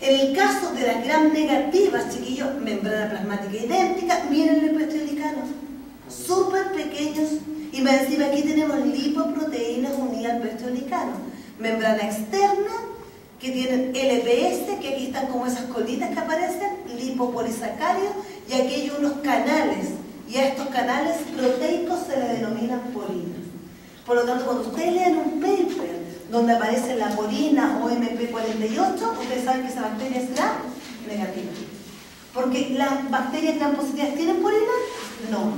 En el caso de las gram negativas, chiquillos, membrana plasmática idéntica, miren el peptidolicano. Súper pequeños, y más encima aquí tenemos lipoproteínas unidas al peptidolicano. Membrana externa, que tienen LPS, que aquí están como esas colitas que aparecen, lipopolisacáridos, y aquí hay unos canales, y a estos canales proteicos se le denominan polinas. Por lo tanto, cuando ustedes lean un paper donde aparece la purina o MP48, ustedes saben que esa bacteria es gram negativa. Porque las bacterias gram positivas tienen purina, no.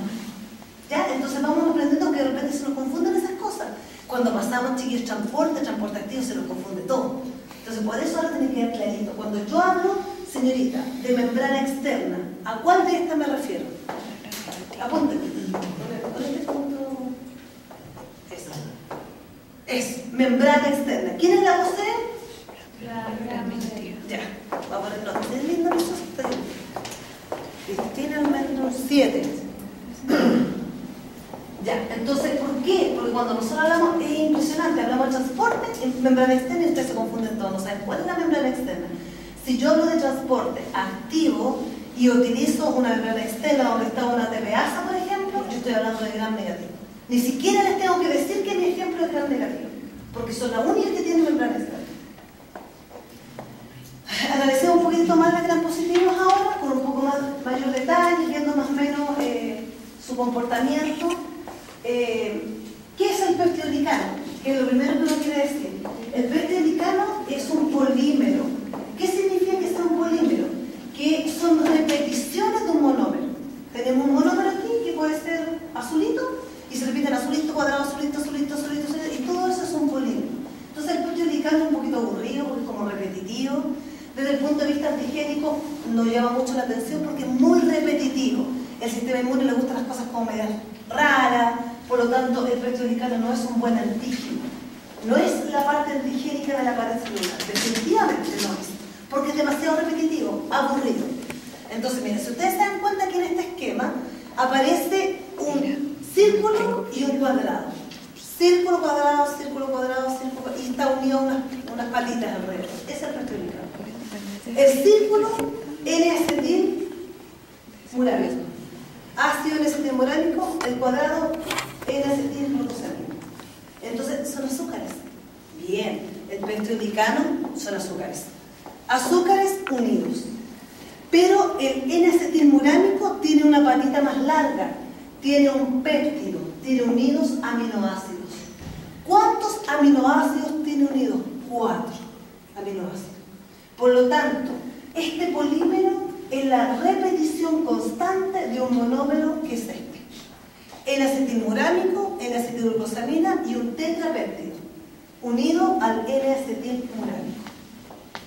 ¿Ya? Entonces vamos aprendiendo que de repente se nos confunden esas cosas. Cuando pasamos, chiquillos, transporte activo, se nos confunde todo. Entonces por eso ahora tiene que quedar clarito. Cuando yo hablo, señorita, de membrana externa, ¿a cuál de estas me refiero? Apúntenme. Con este punto. Esa. Es membrana externa. ¿Quién es la posee? La gram negativa. Ya. Vamos a poner nota. ¿Es lindo eso? Cristina Almendros 7. Ya, entonces, ¿por qué? Porque cuando nosotros hablamos, es impresionante, hablamos de transporte, en membrana externa, y ustedes se confunden todos, no saben cuál es la membrana externa. Si yo hablo de transporte activo y utilizo una membrana externa donde está una TPasa, por ejemplo, yo estoy hablando de gram negativo. Ni siquiera les tengo que decir que mi ejemplo es gram negativo, porque son las únicas que tienen membrana externa. Analicemos un poquito más las gram positivos ahora, con un poco mayor detalle, viendo más o menos su comportamiento. ¿Qué es el peptidoglicano? Que es lo primero que uno quiere decir. El peptidoglicano es un polímero. ¿Qué significa que sea un polímero? Que son repeticiones de un monómero. Tenemos un monómero aquí que puede ser azulito y se repiten azulito, cuadrado, azulito, azulito, azulito, azulito, y todo eso es un polímero. Entonces el peptidoglicano es un poquito aburrido porque es como repetitivo. Desde el punto de vista antigénico no llama mucho la atención porque es muy repetitivo. El sistema inmune le gustan las cosas como medias raras, por lo tanto el peptidoglicano no es un buen antígeno. No es la parte antigénica de la pared celular, definitivamente no es, porque es demasiado repetitivo, aburrido. Entonces, miren, si ustedes se dan cuenta que en este esquema aparece un círculo y un cuadrado. Círculo, cuadrado, círculo, cuadrado, círculo, y está unido a unas palitas alrededor. Ese es el peptidoglicano. El círculo, N-acetil murábico. Ácido N-acetil murábico, el cuadrado N-acetil glucosamina. Entonces, son azúcares. Bien, el peptidoglicano son azúcares. Azúcares unidos. Pero el N-acetil murábico tiene una patita más larga. Tiene un péptido, tiene unidos aminoácidos. ¿Cuántos aminoácidos tiene unidos? 4 aminoácidos. Por lo tanto, este polímero es la repetición constante de un monómero que es este. N-acetilmurámico, N-acetilglucosamina y un tetrapéptido unido al N-acetilmurámico.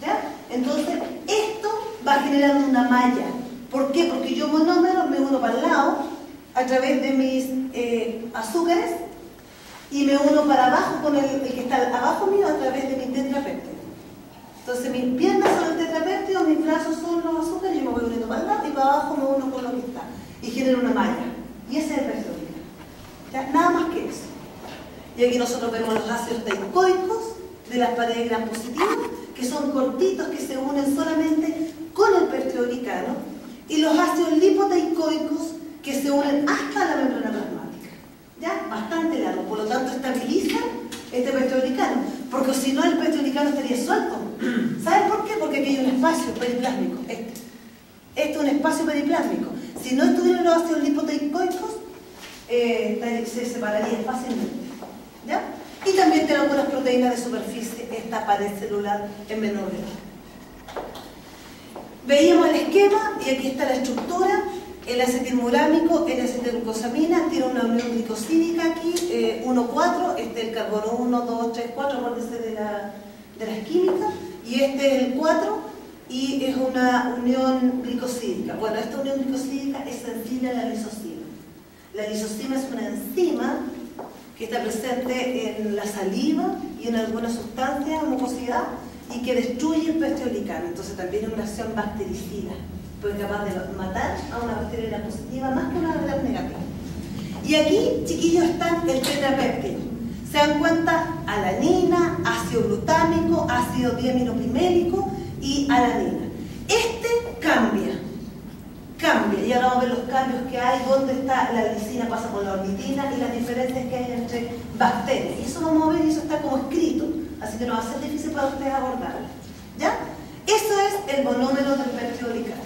¿Ya? Entonces, esto va generando una malla. ¿Por qué? Porque yo monómero me uno para el lado a través de mis azúcares y me uno para abajo con el que está abajo mío a través de mi tetrapéptido. Entonces mis piernas son el tetrapéptido, mis brazos son los azúcares, yo me voy uniendo para el lado y para abajo me uno con lo que está. Y genero una malla. Y ese es el peptidoglicano. ¿Ya? Nada más que eso. Y aquí nosotros vemos los ácidos teicoicos de las paredes gram positivas, que son cortitos que se unen solamente con el peptidoglicano, y los ácidos lipoteicoicos que se unen hasta la membrana plasmática. ¿Ya? Bastante largo. Por lo tanto, estabilizan este peptidoglicano. Porque si no, el peptidoglicano estaría suelto. ¿Saben por qué? Porque aquí hay un espacio periplásmico. Este es un espacio periplásmico. Si no estuvieran los ácidos lipoteicoicos, se separaría fácilmente. ¿Ya? Y también tiene algunas proteínas de superficie, esta pared celular en menor grado. Veíamos el esquema y aquí está la estructura. El acetilmurámico, el acetilglucosamina, tiene una unión glicosídica aquí, 1,4, este es el carbono 1, 2, 3, 4, acuérdense de las químicas, y este es el 4, y es una unión glicosídica. Bueno, esta unión glicosídica es sensible a la lisocima. La lisocima es una enzima que está presente en la saliva y en algunas sustancias, mucosidad, y que destruye el peptidoglicano. Entonces también es una acción bactericida. Pues capaz de matar a una bacteria gram positiva más que una gram negativa. Y aquí, chiquillos, están el tetrapéptido. Se dan cuenta, alanina, ácido glutámico, ácido diaminopimélico y alanina. Este cambia. Y ahora vamos a ver los cambios que hay, dónde está la glicina, pasa por la ornitina y las diferencias que hay entre bacterias. Y eso vamos a ver y eso está como escrito, así que no va a ser difícil para ustedes abordarlo. ¿Ya? Eso es el monómero del peptidoglicano.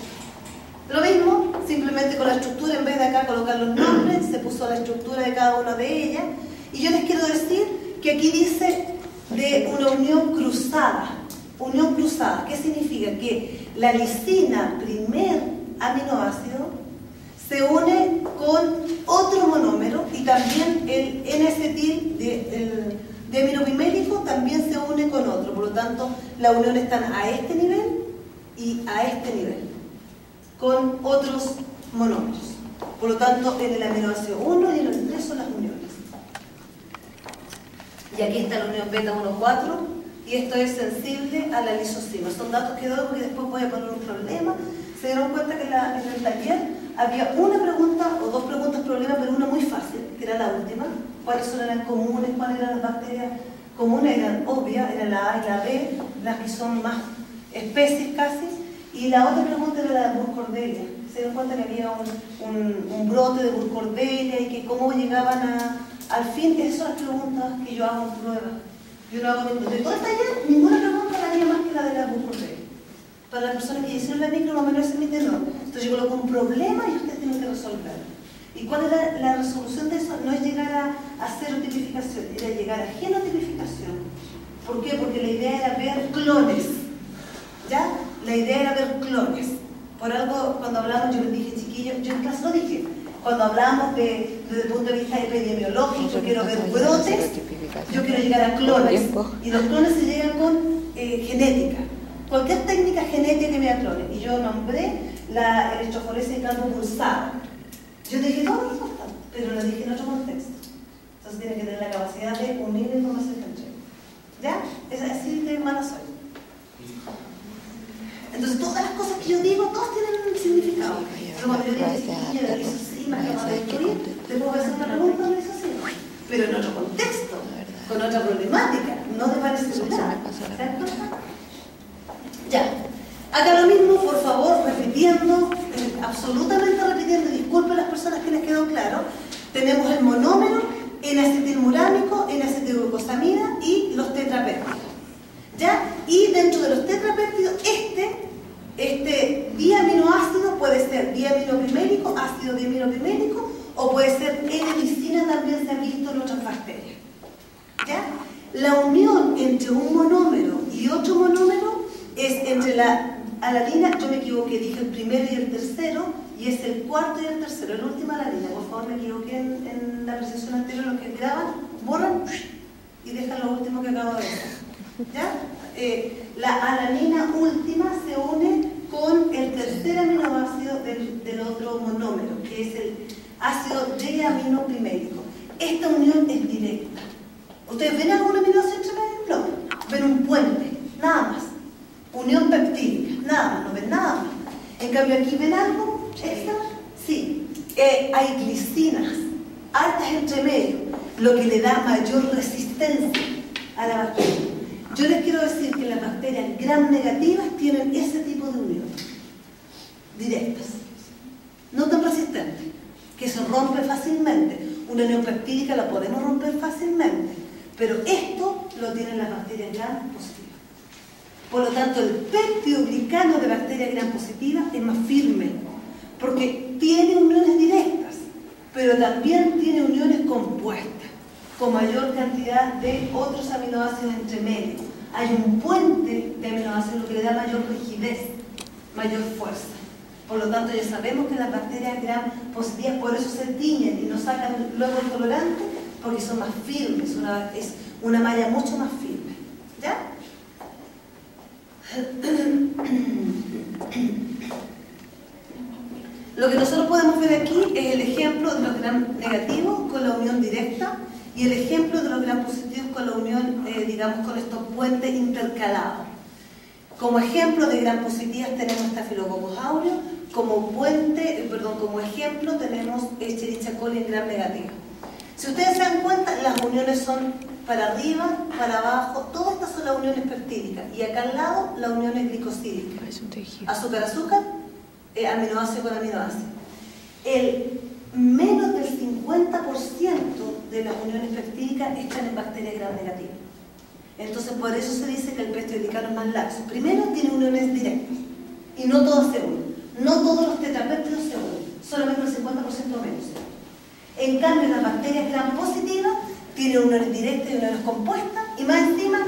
Lo mismo, simplemente con la estructura, en vez de acá colocar los nombres, se puso la estructura de cada una de ellas. Y yo les quiero decir que aquí dice de la unión cruzada. Unión cruzada, ¿qué significa? Que la lisina, primer aminoácido, se une con otro monómero y también el N-acetil de aminopimélico también se une con otro. Por lo tanto, la unión está a este nivel y a este nivel, con otros monómeros. Por lo tanto, en el aminoácido 1 y en el 3 son las uniones. Y aquí está la unión beta 1,4 y esto es sensible a la lisosima. Son datos que doy porque después voy a poner un problema. Se dieron cuenta que en el taller había una pregunta o dos preguntas problema, pero una muy fácil, que era la última. ¿Cuáles eran comunes? ¿Cuáles eran las bacterias comunes? Eran obvias, eran la A y la B, las que son más especies casi. Y la otra pregunta era la de Burkholderia. Se dieron cuenta que había un brote de Burkholderia y que cómo llegaban al fin. Esas son las preguntas que yo hago en prueba. Yo no hago de todo el taller, ninguna pregunta la haría más que la de la Burkholderia. Para las personas que hicieron la micro, más o menos ese es mi tenor. Entonces yo coloco un problema y ustedes tienen que resolverlo. ¿Y cuál es la resolución de eso? No es llegar a serotipificación, era llegar a genotipificación. ¿Por qué? Porque la idea era ver clones. ¿Ya? La idea era ver clones. Por algo, cuando hablamos, yo les dije, chiquillos, yo en clase lo dije, cuando hablamos desde el punto de vista epidemiológico, yo quiero ver brotes, yo quiero llegar a clones. Y los clones se llegan con genética. Cualquier técnica genética que me da clones. Y yo nombré la electroforesis de campo pulsada. Yo dije todo lo importante, pero lo dije en otro contexto. Entonces tiene que tener la capacidad de unir la información entre ellos. ¿Ya? Es así de mala soy. Entonces todas las cosas que yo digo, todas tienen un significado. Pero cuando yo digo chiquilla de lisosima, capaz de destruir, después voy a hacer una pregunta de lisosima. Pero en otro contexto, con otra problemática, no te parece celular. ¿Se dan cuenta? Ya, acá lo mismo, por favor, repitiendo, absolutamente repitiendo, disculpen a las personas que les quedó claro, tenemos el monómero, N-acetilmurámico, N-acetilglucosamida y los tetrapéptidos. ¿Ya? Y dentro de los tetrapéptidos, este diaminoácido puede ser diaminopimélico, ácido diaminopimélico, o puede ser N-lisina, también se ha visto en otras bacterias. ¿Ya? La unión entre un monómero y otro monómero es entre la alanina, yo me equivoqué, dije el primero y el tercero, y es el cuarto y el tercero, la última alanina. Por favor, me equivoqué en la presentación anterior, los que graban, borran y dejan lo último que acabo de decir. ¿Ya? La alanina última se une con el tercer aminoácido del otro monómero, que es el ácido diaminopimélico. Esta unión es directa. ¿Ustedes ven algún aminoácido entre medio? No. Ven un puente, nada más. Unión peptídica, nada más, no ven nada más. En cambio aquí ven algo extra, sí. Hay glicinas, altas entre medio, lo que le da mayor resistencia a la bacteria. Yo les quiero decir que las bacterias gram negativas tienen ese tipo de unión, directas, no tan resistentes, que se rompe fácilmente. Una unión peptídica la podemos romper fácilmente, pero esto lo tienen las bacterias gram positivas. Por lo tanto, el peptidoglicano de bacterias gram positivas es más firme, porque tiene uniones directas, pero también tiene uniones compuestas, con mayor cantidad de otros aminoácidos entre medio. Hay un puente de aminoácidos, lo que le da mayor rigidez, mayor fuerza. Por lo tanto, ya sabemos que las bacterias gram positivas por eso se tiñen y no sacan luego el colorante, porque son más firmes, es una malla mucho más firme. ¿Ya? Lo que nosotros podemos ver aquí es el ejemplo de los gram negativos con la unión directa y el ejemplo de los gram positivos con la unión, digamos, con estos puentes intercalados. Como ejemplo de gram positivas tenemos Staphylococcus aureus, como ejemplo tenemos Escherichia coli en gram negativo. Si ustedes se dan cuenta, las uniones son para arriba, para abajo, todas estas son las uniones peptídicas y acá al lado la unión es glicosídica. Azúcar, aminoácido con aminoácido. El menos del 50% de las uniones peptídicas están en bacterias gram negativas. Entonces por eso se dice que el peptidoglicano es más laxo. Primero tiene uniones directas y no todas se unen. No todos los tetrapéptidos se unen, solamente el 50% menos. En cambio las bacterias gram positivas tienen uniones directas y uniones compuestas y más encima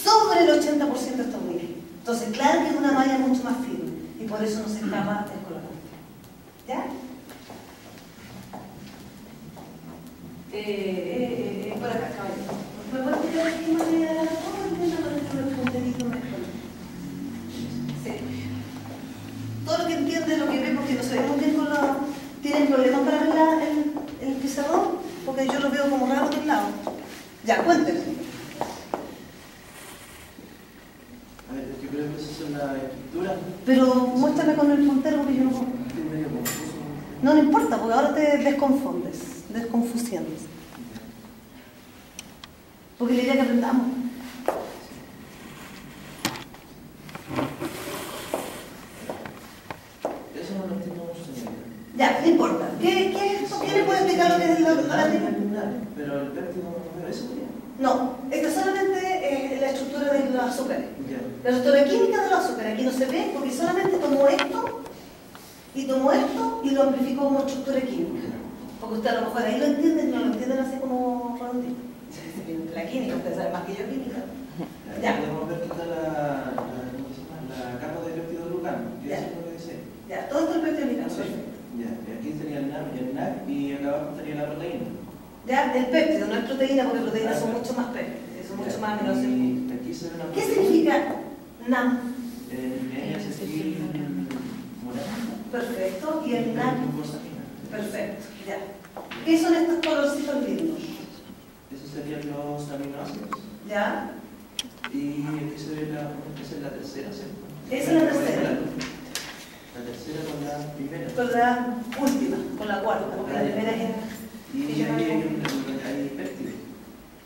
sobre el 80% está unida. Entonces, claro que es una malla mucho más firme y por eso no se escapa el colorante. ¿Ya? Por acá, caballero. ¿Me puedes explicar de qué manera? ¿Cómo intenta poner el punterito mejor? Sí. Todo lo que entiende, lo que ve, porque no se ve muy bien con los... ¿Tienen problemas para ver el pizarrón? Porque yo lo veo como raro de un lado. Ya, cuéntenme. A ver, yo creo que eso es la estructura. Pero muéstrame con el puntero porque yo no puedo. Estoy medio confuso. No importa, porque ahora te desconfundes, desconfusiones. Porque la idea que aprendamos. Eso no lo entiendo mucho, señorita. Ya, no importa. ¿Qué es esto? ¿Quién le puede explicar lo que es la Pero el vértigo no veo eso, ¿ya? No, esta solamente es la estructura de los azúcares. Ya. La estructura química de los azúcares. Aquí no se ve porque solamente tomó esto y lo amplificó como estructura química. Porque usted a lo mejor ahí lo entienden, no lo entienden así como redondito. La química, usted sabe más que yo química. Ya. Podemos ver que está la capa de péptido glucano. ¿Qué Ya. es lo que dice? Ya, todo esto es el péptido glucano. Sí. Ya, y aquí sería el NAC y acá abajo estaría la proteína. Ya, el péptido, no es proteína porque proteínas son mucho más péptidos, son mucho más aminoácidos. Y aquí se ve una ¿Qué proteína. significa NAM? El acetil morado. Perfecto, y el NAC. Glucosamina. Perfecto, ya. ¿Qué son estos colorcitos lindos? Esos serían los aminoácidos. ¿Ya? Y aquí se ve esa es la tercera, ¿cierto? Esa es la tercera. La tercera con la primera. Con la última, con la cuarta, porque la primera es Y que yo no ahí veo. hay péptido.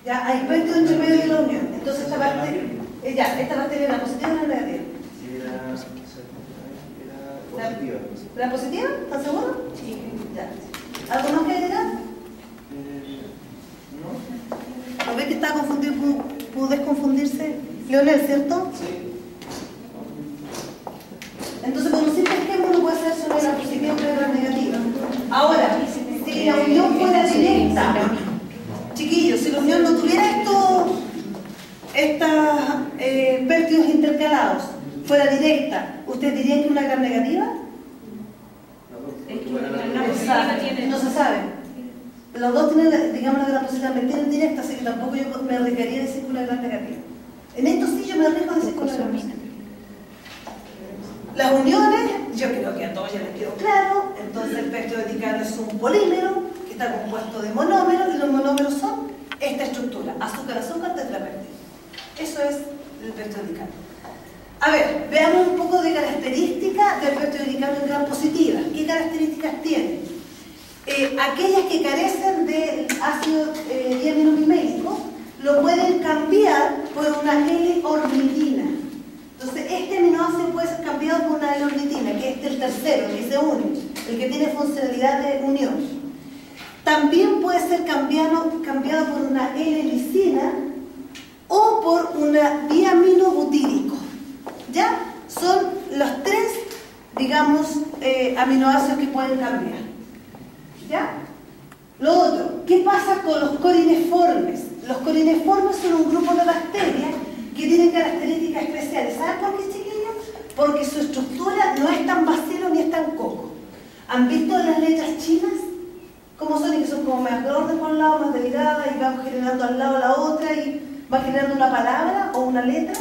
Ya, hay péptido entre medio de la unión. Entonces esta parte, ya, esta parte era la positiva o la negativa. Era positiva. ¿La positiva? ¿Estás seguro? Sí. Ya. ¿Algo más que agregar? ¿No? ¿Lo ves que está confundido? ¿Pudo desconfundirse? Leonel, ¿cierto? Sí. Entonces, con un simple ejemplo, uno puede hacer sobre la positiva o la negativa. Ahora, si la unión fuera directa, chiquillos, si la unión no tuviera estos péptidos intercalados, fuera directa, ¿ustedes dirían que es una gran negativa? Exacto, no se sabe. Los dos tienen, digamos, la gran positiva, me tienen directa, así que tampoco yo me arriesgaría a decir que una gran negativa. En esto sí yo me arriesgo a decir que una gran positiva. Las uniones, yo creo que a todos ya les quedó claro, entonces el péptido dicano es un polímero que está compuesto de monómeros y los monómeros son esta estructura, azúcar, tetrapéptido. Eso es el péptido dicano. A ver, veamos un poco de características del péptido dicano en gran positiva. ¿Qué características tiene? Aquellas que carecen del ácido diaminopimélico lo pueden cambiar por una L-ornidina. Entonces, este aminoácido puede ser cambiado por una L-ornitina, que es el tercero, el que se une, el que tiene funcionalidad de unión. También puede ser cambiado por una L-lisina o por una diaminobutírico. ¿Ya? Son los tres, digamos, aminoácidos que pueden cambiar. ¿Ya? Lo otro, ¿qué pasa con los corineformes? Los corineformes son un grupo de bacterias que tienen características especiales. ¿Saben por qué, chiquillos? Porque su estructura no es tan bacilo ni es tan coco. ¿Han visto las letras chinas? ¿Cómo son? Y que son como más gordas por un lado, más delgadas, y van generando al lado la otra, y van generando una palabra o una letra.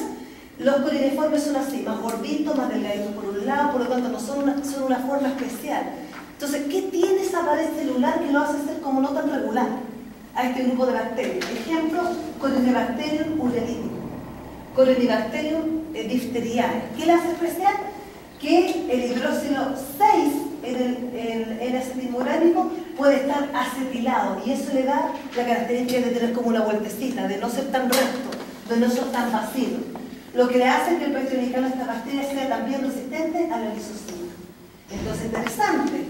Los corineformes son así, más gorditos, más delgaditos por un lado, por lo tanto no son una forma especial. Entonces, ¿qué tiene esa pared celular que lo hace ser como no tan regular a este grupo de bacterias? Ejemplo, Corynebacterium urelítico, Corynebacterium difteriae. ¿Qué le hace especial? Que el hidróxido 6 en el N-acetilmuránico puede estar acetilado y eso le da la característica de tener como una vueltecita, de no ser tan recto, de no ser tan vacío. Lo que le hace que el péptido dicano de esta bacteria sea también resistente a la lisocima. Entonces, interesante,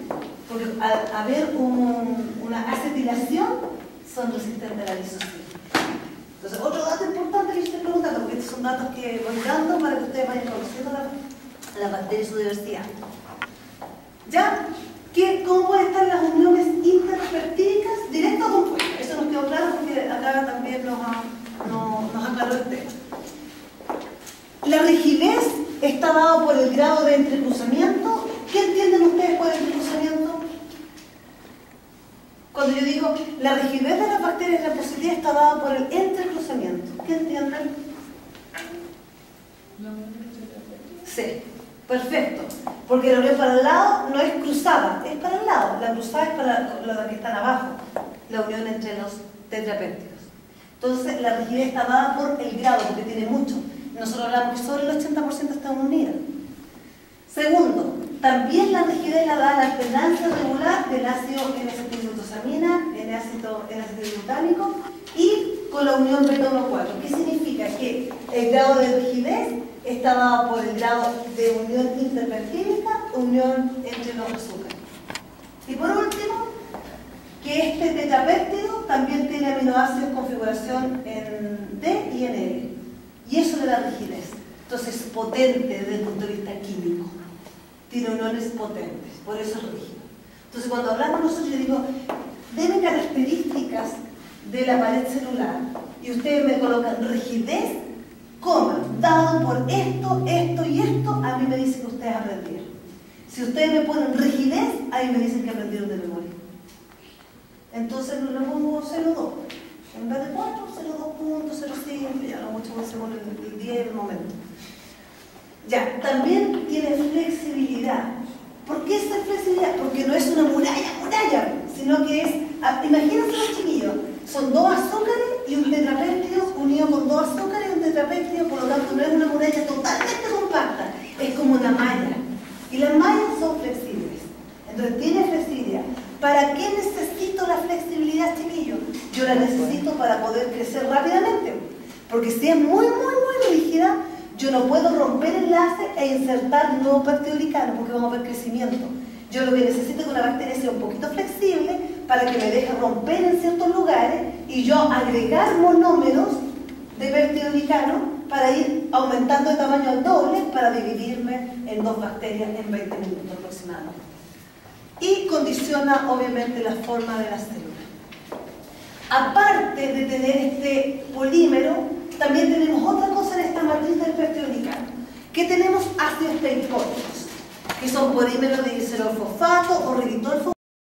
porque al haber una acetilación, son resistentes a la lisocima. Entonces, otro dato importante que yo estoy preguntando, porque estos son datos que voy dando para que ustedes vayan conociendo la bacteria y su diversidad. ¿Ya? ¿Cómo pueden estar las uniones interpeptídicas directas o compuestas? Eso nos quedó claro porque acá también nos aclaró el tema. de entrecruzamiento, ¿qué entienden ustedes por entrecruzamiento? Cuando yo digo la rigidez de las bacterias gram positiva está dada por el entrecruzamiento, ¿qué entienden? Sí, perfecto. Porque la unión para el lado no es cruzada, es para el lado. La cruzada es para los que están abajo, la unión entre los tetrapéptidos. Entonces, la rigidez está dada por el grado, porque tiene mucho. Nosotros hablamos que sobre el 80% están unidas. Segundo, también la rigidez la da la alternancia regular del ácido N-acetilglucosamina, N-ácido glutámico y con la unión beta-1,4. ¿Qué significa? Que el grado de rigidez está dado por el grado de unión interpeptídica, unión entre los azúcares. Y por último, que este tetrapéptido también tiene aminoácidos configuración en D y en L. Y eso le da rigidez. Entonces es potente desde el punto de vista químico. Tiene uniones potentes, por eso es rígido. Entonces cuando hablamos nosotros, yo digo, deme características de la pared celular y ustedes me colocan rigidez, coma, dado por esto, esto y esto, a mí me dicen que ustedes aprendieron. Si ustedes me ponen rigidez, ahí me dicen que aprendieron de memoria. Entonces lo pongo 0,2. En vez de 4, 0,2.05, ya lo mucho más según el día y el momento. Ya, también tiene flexibilidad. ¿Por qué esa flexibilidad? Porque no es una muralla, sino que es, imagínense los chiquillos, son dos azúcares y un tetrapéptido unido con dos azúcares y un tetrapéptido, por lo tanto no es una muralla totalmente compacta, es como una malla. Y las mallas son flexibles, entonces tiene flexibilidad. ¿Para qué necesito la flexibilidad, chiquillos? Yo la necesito para poder crecer rápidamente, porque si es muy rígida, yo no puedo romper enlace e insertar un nuevo peptidoglicano porque vamos a ver crecimiento. Yo lo que necesito es que una bacteria sea un poquito flexible para que me deje romper en ciertos lugares y yo agregar monómeros de peptidoglicano para ir aumentando de tamaño al doble para dividirme en dos bacterias en 20 minutos aproximadamente. Y condiciona obviamente la forma de la célula. Aparte de tener este polímero, también tenemos otra cosa en esta matriz del peptidoglicano, que tenemos ácidos teicóticos, que son polímeros de glicerol fosfato o riditol fosfato.